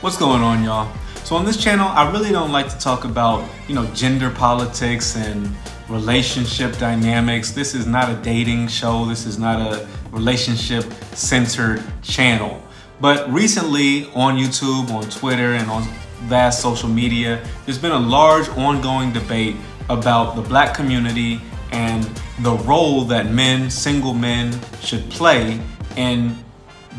What's going on, y'all? So on this channel, I really don't like to talk about, gender politics and relationship dynamics. This is not a dating show. This is not a relationship-centered channel. But recently on YouTube, on Twitter, and on vast social media, there's been a large ongoing debate about the Black community and the role that men, single men, should play in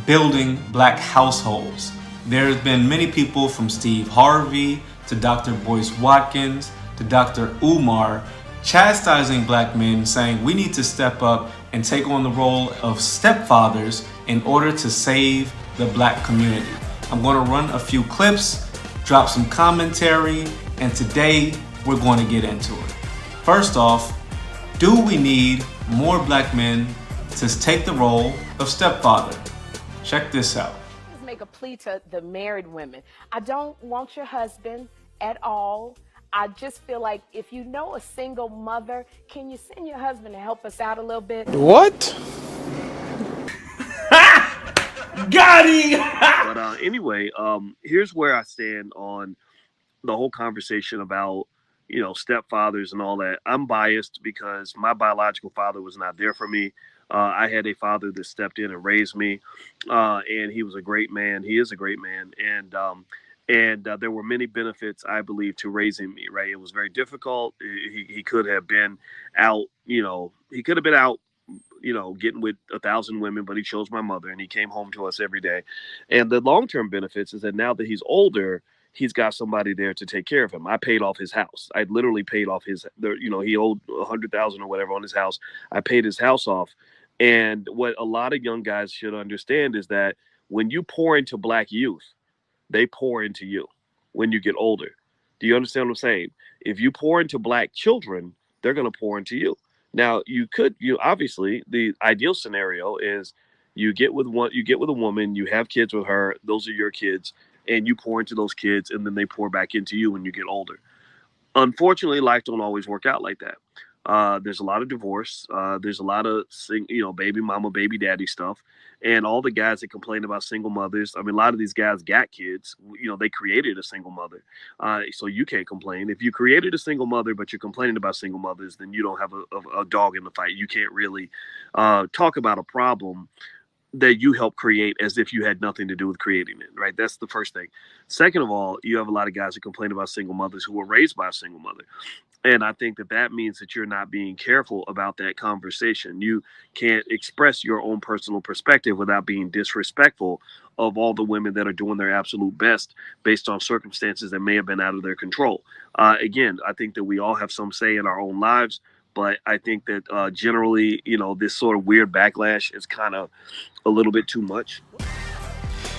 building Black households. There's been many people, from Steve Harvey to Dr. Boyce Watkins to Dr. Umar, chastising Black men, saying we need to step up and take on the role of stepfathers in order to save the Black community. I'm going to run a few clips, drop some commentary, and today we're going to get into it. First off, do we need more Black men to take the role of stepfather? Check this out. Make a plea to the married women. I don't want your husband at all. I just feel like if you know a single mother, can you send your husband to help us out a little bit? What? Got him! But anyway, here's where I stand on the whole conversation about, stepfathers and all that. I'm biased because my biological father was not there for me. I had a father that stepped in and raised me, and he was a great man. He is a great man, and there were many benefits, I believe, to raising me. Right, it was very difficult. He could have been out, he could have been out, getting with 1,000 women, but he chose my mother, and he came home to us every day. And the long-term benefits is that now that he's older, he's got somebody there to take care of him. I paid off his house. I literally paid off he owed 100,000 or whatever on his house. I paid his house off. And what a lot of young guys should understand is that when you pour into Black youth, they pour into you when you get older. Do you understand what I'm saying? If you pour into Black children, they're going to pour into you. Now, obviously the ideal scenario is you get with a woman, you have kids with her, those are your kids, and you pour into those kids, and then they pour back into you when you get older. Unfortunately, life don't always work out like that. There's a lot of divorce. There's a lot of baby mama, baby daddy stuff. And all the guys that complain about single mothers, I mean, a lot of these guys got kids. They created a single mother. So you can't complain. If you created a single mother, but you're complaining about single mothers, then you don't have a dog in the fight. You can't really talk about a problem that you helped create as if you had nothing to do with creating it, right? That's the first thing. Second of all, you have a lot of guys who complain about single mothers who were raised by a single mother. And I think that means that you're not being careful about that conversation. You can't express your own personal perspective without being disrespectful of all the women that are doing their absolute best based on circumstances that may have been out of their control. Again, I think that we all have some say in our own lives, but I think that generally, this sort of weird backlash is kind of a little bit too much.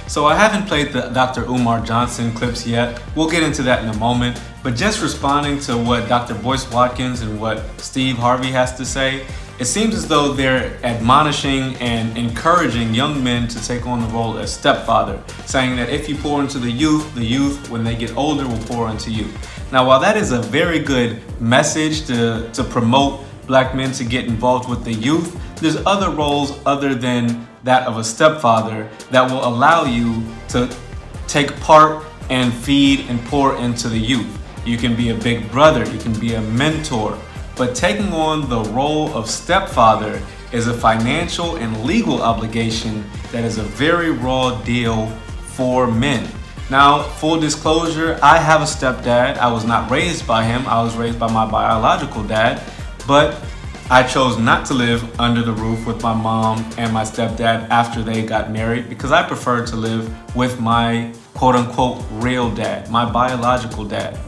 So I haven't played the Dr. Umar Johnson clips yet. We'll get into that in a moment. But just responding to what Dr. Boyce Watkins and what Steve Harvey has to say, it seems as though they're admonishing and encouraging young men to take on the role as stepfather, saying that if you pour into the youth, when they get older, will pour into you. Now, while that is a very good message to promote Black men to get involved with the youth, there's other roles other than that of a stepfather that will allow you to take part and feed and pour into the youth. You can be a big brother, you can be a mentor, but taking on the role of stepfather is a financial and legal obligation that is a very raw deal for men. Now, full disclosure, I have a stepdad. I was not raised by him. I was raised by my biological dad, but I chose not to live under the roof with my mom and my stepdad after they got married because I preferred to live with my quote-unquote real dad, my biological dad.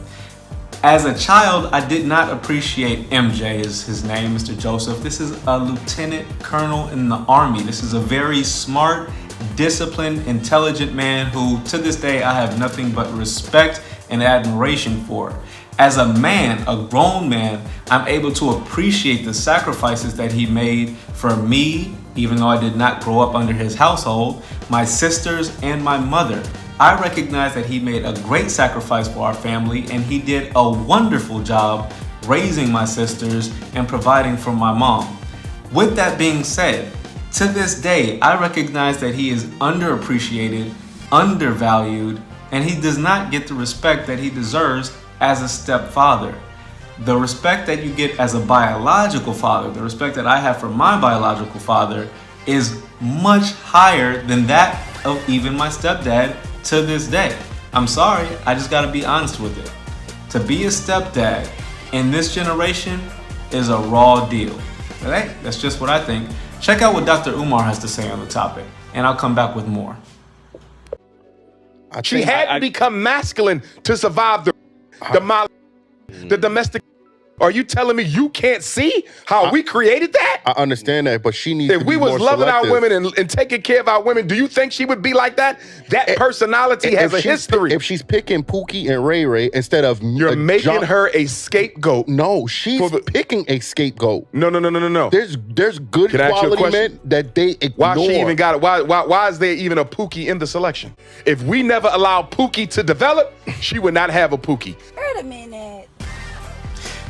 As a child, I did not appreciate MJ, is his name, Mr. Joseph. This is a lieutenant colonel in the Army. This is a very smart, disciplined, intelligent man who, to this day, I have nothing but respect and admiration for. As a man, a grown man, I'm able to appreciate the sacrifices that he made for me, even though I did not grow up under his household, my sisters, and my mother. I recognize that he made a great sacrifice for our family, and he did a wonderful job raising my sisters and providing for my mom. With that being said, to this day, I recognize that he is underappreciated, undervalued, and he does not get the respect that he deserves as a stepfather. The respect that you get as a biological father, the respect that I have for my biological father, is much higher than that of even my stepdad to this day. I'm sorry, I just gotta be honest with it. To be a stepdad in this generation is a raw deal. But hey, that's just what I think. Check out what Dr. Umar has to say on the topic, and I'll come back with more. She had to become masculine to survive the domestic. Are you telling me you can't see how we created that? I understand that, but she needs to be more If we was loving selective. our women and taking care of our women, do you think she would be like that? That personality has a history. If she's picking Pookie and Ray Ray instead of You're making her a scapegoat. No, she's picking a scapegoat. No. There's good quality men that they ignore. Why she even got it? Why is there even a Pookie in the selection? If we never allowed Pookie to develop, she would not have a Pookie. Wait a minute.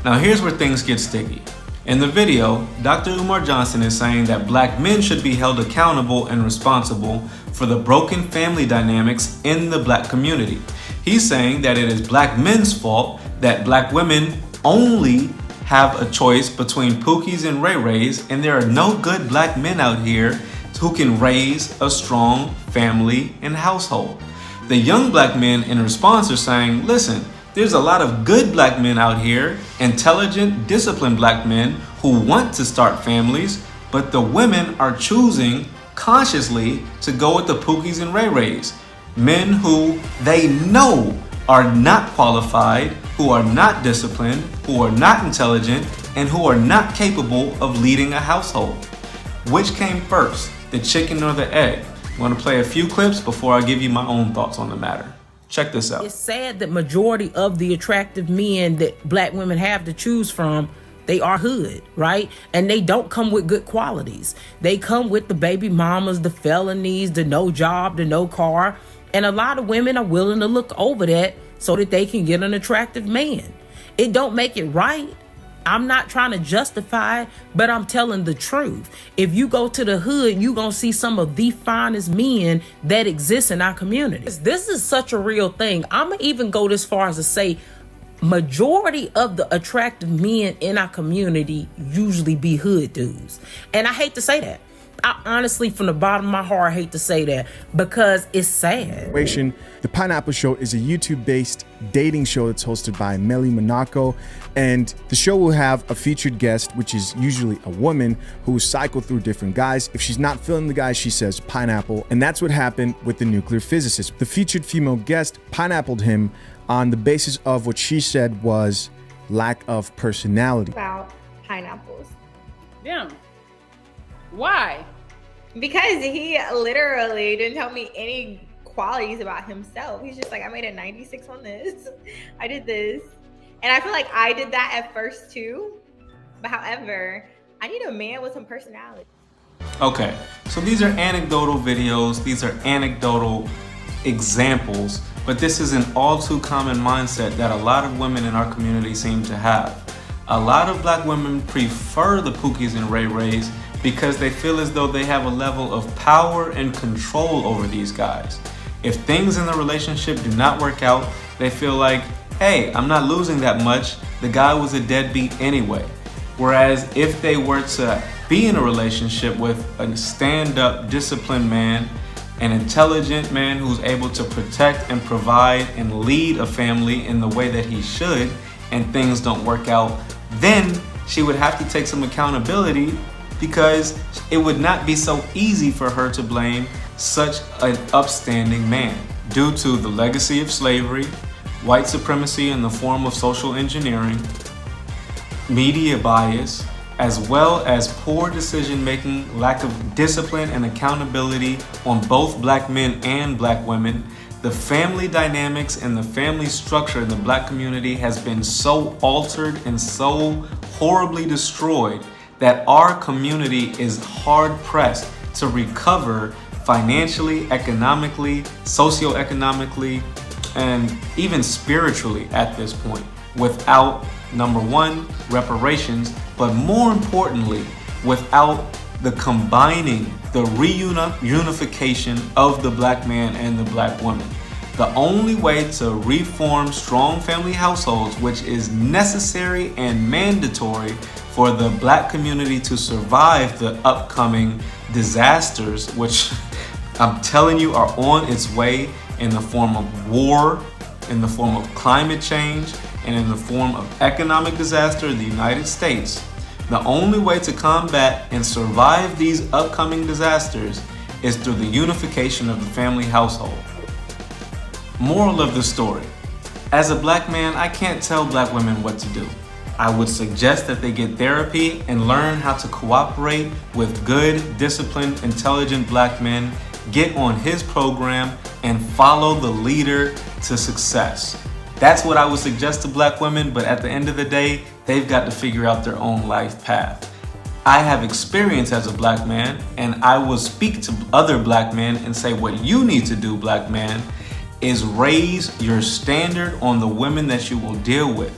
Now here's where things get sticky. In the video, Dr. Umar Johnson is saying that black men should be held accountable and responsible for the broken family dynamics in the black community. He's saying that it is black men's fault that black women only have a choice between Pookies and Ray Rays, and there are no good black men out here who can raise a strong family and household. The young black men in response are saying, listen, there's a lot of good black men out here, intelligent, disciplined black men who want to start families, but the women are choosing consciously to go with the Pookies and Ray Rays. Men who they know are not qualified, who are not disciplined, who are not intelligent, and who are not capable of leading a household. Which came first, the chicken or the egg? I'm going to play a few clips before I give you my own thoughts on the matter. Check this out. It's sad that majority of the attractive men that black women have to choose from, they are hood, right? And they don't come with good qualities. They come with the baby mamas, the felonies, the no job, the no car. And a lot of women are willing to look over that so that they can get an attractive man. It don't make it right. I'm not trying to justify it, but I'm telling the truth. If you go to the hood, you're going to see some of the finest men that exist in our community. This is such a real thing. I'm going to even go this far as to say majority of the attractive men in our community usually be hood dudes. And I hate to say that. I honestly, from the bottom of my heart, hate to say that because it's sad. The Pineapple Show is a YouTube-based dating show that's hosted by Melly Monaco, and the show will have a featured guest, which is usually a woman who will cycle through different guys. If she's not feeling the guy, she says pineapple, and that's what happened with the nuclear physicist. The featured female guest pineappled him on the basis of what she said was lack of personality. About pineapples. Yeah. Why? Because he literally didn't tell me any qualities about himself. He's just like, I made a 96 on this. I did this. And I feel like I did that at first too. But however, I need a man with some personality. Okay, so these are anecdotal videos. These are anecdotal examples. But this is an all too common mindset that a lot of women in our community seem to have. A lot of black women prefer the Pookies and Ray Rays because they feel as though they have a level of power and control over these guys. If things in the relationship do not work out, they feel like, hey, I'm not losing that much. The guy was a deadbeat anyway. Whereas if they were to be in a relationship with a stand-up, disciplined man, an intelligent man who's able to protect and provide and lead a family in the way that he should, and things don't work out, then she would have to take some accountability because it would not be so easy for her to blame such an upstanding man due to the legacy of slavery, white supremacy in the form of social engineering, media bias, as well as poor decision-making, lack of discipline and accountability on both black men and black women. The family dynamics and the family structure in the black community has been so altered and so horribly destroyed that our community is hard-pressed to recover financially, economically, socioeconomically, and even spiritually at this point without, number one, reparations, but more importantly, without the combining, the reunification of the black man and the black woman. The only way to reform strong family households, which is necessary and mandatory for the black community to survive the upcoming disasters, which I'm telling you are on its way in the form of war, in the form of climate change, and in the form of economic disaster in the United States. The only way to combat and survive these upcoming disasters is through the unification of the family household. Moral of the story: as a black man, I can't tell black women what to do. I would suggest that they get therapy and learn how to cooperate with good, disciplined, intelligent black men, get on his program, and follow the leader to success. That's what I would suggest to black women, but at the end of the day, they've got to figure out their own life path. I have experience as a black man, and I will speak to other black men and say what you need to do, black man, is raise your standard on the women that you will deal with.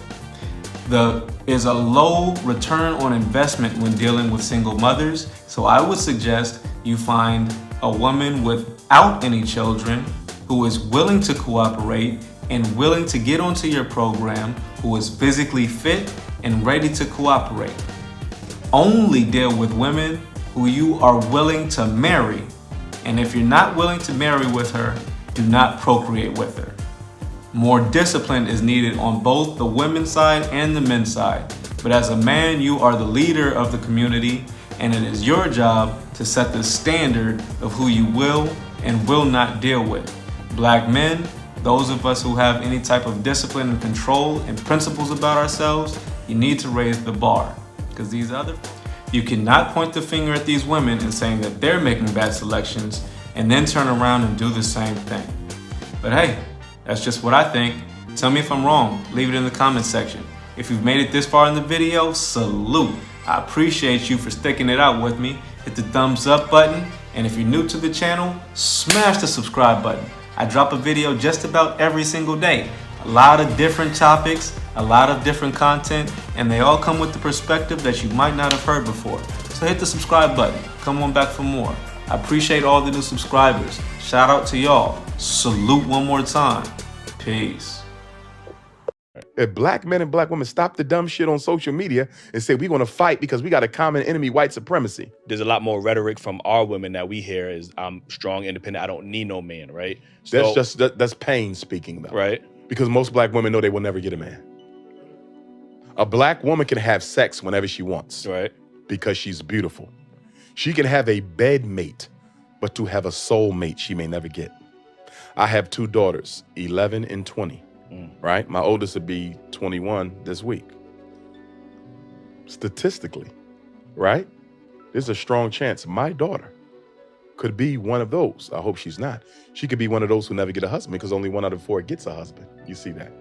There is a low return on investment when dealing with single mothers, so I would suggest you find a woman without any children who is willing to cooperate and willing to get onto your program, who is physically fit and ready to cooperate. Only deal with women who you are willing to marry, and if you're not willing to marry with her, do not procreate with her. More discipline is needed on both the women's side and the men's side. But as a man, you are the leader of the community, and it is your job to set the standard of who you will and will not deal with. Black men, those of us who have any type of discipline and control and principles about ourselves, you need to raise the bar. Because you cannot point the finger at these women and saying that they're making bad selections and then turn around and do the same thing. But hey, that's just what I think. Tell me if I'm wrong. Leave it in the comment section. If you've made it this far in the video, salute. I appreciate you for sticking it out with me. Hit the thumbs up button. And if you're new to the channel, smash the subscribe button. I drop a video just about every single day. A lot of different topics, a lot of different content, and they all come with the perspective that you might not have heard before. So hit the subscribe button. Come on back for more. I appreciate all the new subscribers. Shout out to y'all. Salute one more time. Peace. If black men and black women stop the dumb shit on social media and say we're going to fight because we got a common enemy, white supremacy. There's a lot more rhetoric from our women that we hear is I'm strong, independent, I don't need no man, right? So, that's pain speaking though. Right. Because most black women know they will never get a man. A black woman can have sex whenever she wants. Right. Because she's beautiful. She can have a bed mate, but to have a soul mate, she may never get. I have two daughters, 11 and 20, right? My oldest would be 21 this week. Statistically, right? There's a strong chance my daughter could be one of those. I hope she's not. She could be one of those who never get a husband because only 1 out of 4 gets a husband. You see that?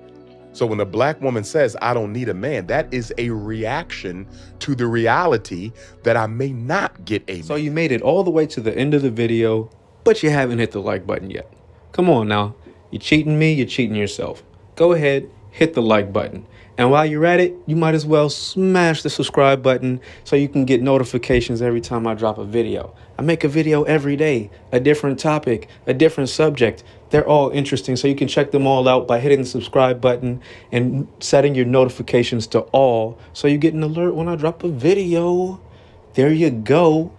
So when a black woman says, I don't need a man, that is a reaction to the reality that I may not get a man. So you made it all the way to the end of the video, but you haven't hit the like button yet. Come on now. You're cheating me, you're cheating yourself. Go ahead, hit the like button. And while you're at it, you might as well smash the subscribe button so you can get notifications every time I drop a video. I make a video every day, a different topic, a different subject. They're all interesting, so you can check them all out by hitting the subscribe button and setting your notifications to all so you get an alert when I drop a video. There you go.